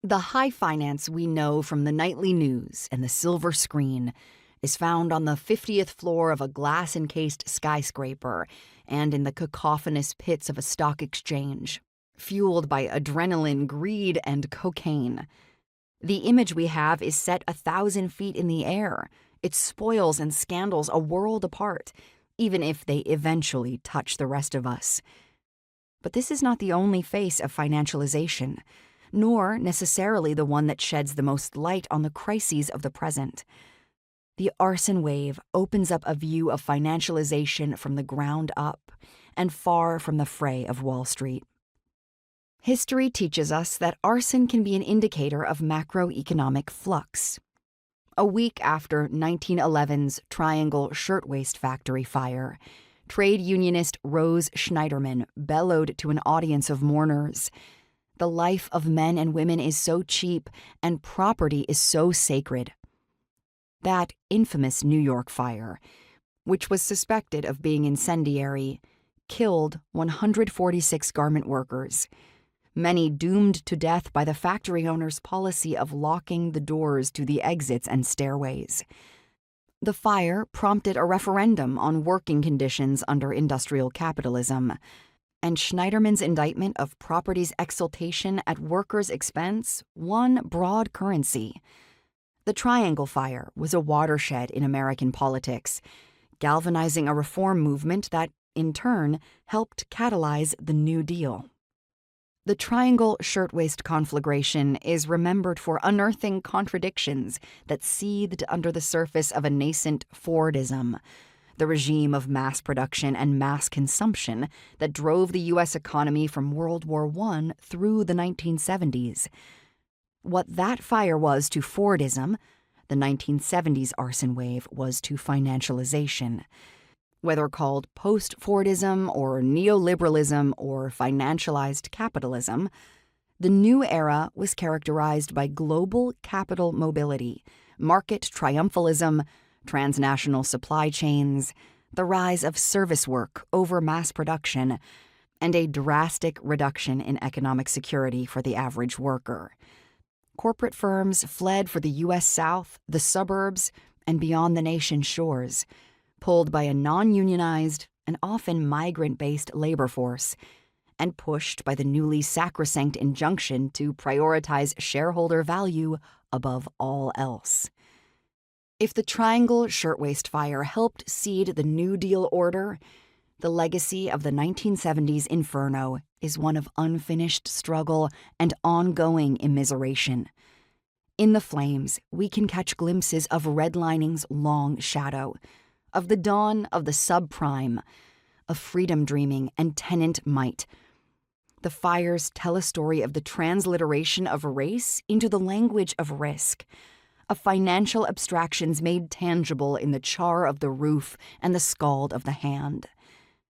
The high finance we know from the nightly news and the silver screen is found on the 50th floor of a glass-encased skyscraper and in the cacophonous pits of a stock exchange, fueled by adrenaline, greed, and cocaine. The image we have is set 1,000 feet in the air, its spoils and scandals a world apart, even if they eventually touch the rest of us. But this is not the only face of financialization, nor necessarily the one that sheds the most light on the crises of the present. The arson wave opens up a view of financialization from the ground up and far from the fray of Wall Street. History teaches us that arson can be an indicator of macroeconomic flux. A week after 1911's Triangle Shirtwaist Factory fire, trade unionist Rose Schneiderman bellowed to an audience of mourners, "The life of men and women is so cheap, and property is so sacred." That infamous New York fire, which was suspected of being incendiary, killed 146 garment workers, many doomed to death by the factory owner's policy of locking the doors to the exits and stairways. The fire prompted a referendum on working conditions under industrial capitalism, and Schneiderman's indictment of property's exaltation at workers' expense won broad currency. The Triangle Fire was a watershed in American politics, galvanizing a reform movement that, in turn, helped catalyze the New Deal. The Triangle Shirtwaist conflagration is remembered for unearthing contradictions that seethed under the surface of a nascent Fordism, the regime of mass production and mass consumption that drove the U.S. economy from World War I through the 1970s. What that fire was to Fordism, the 1970s arson wave was to financialization. Whether called post-Fordism or neoliberalism or financialized capitalism, the new era was characterized by global capital mobility, market triumphalism, transnational supply chains, the rise of service work over mass production, and a drastic reduction in economic security for the average worker. Corporate firms fled for the U.S. South, the suburbs, and beyond the nation's shores, pulled by a non-unionized and often migrant-based labor force, and pushed by the newly sacrosanct injunction to prioritize shareholder value above all else. If the Triangle Shirtwaist Fire helped seed the New Deal order, the legacy of the 1970s inferno is one of unfinished struggle and ongoing immiseration. In the flames, we can catch glimpses of redlining's long shadow, of the dawn of the subprime, of freedom dreaming and tenant might. The fires tell a story of the transliteration of race into the language of risk, of financial abstractions made tangible in the char of the roof and the scald of the hand.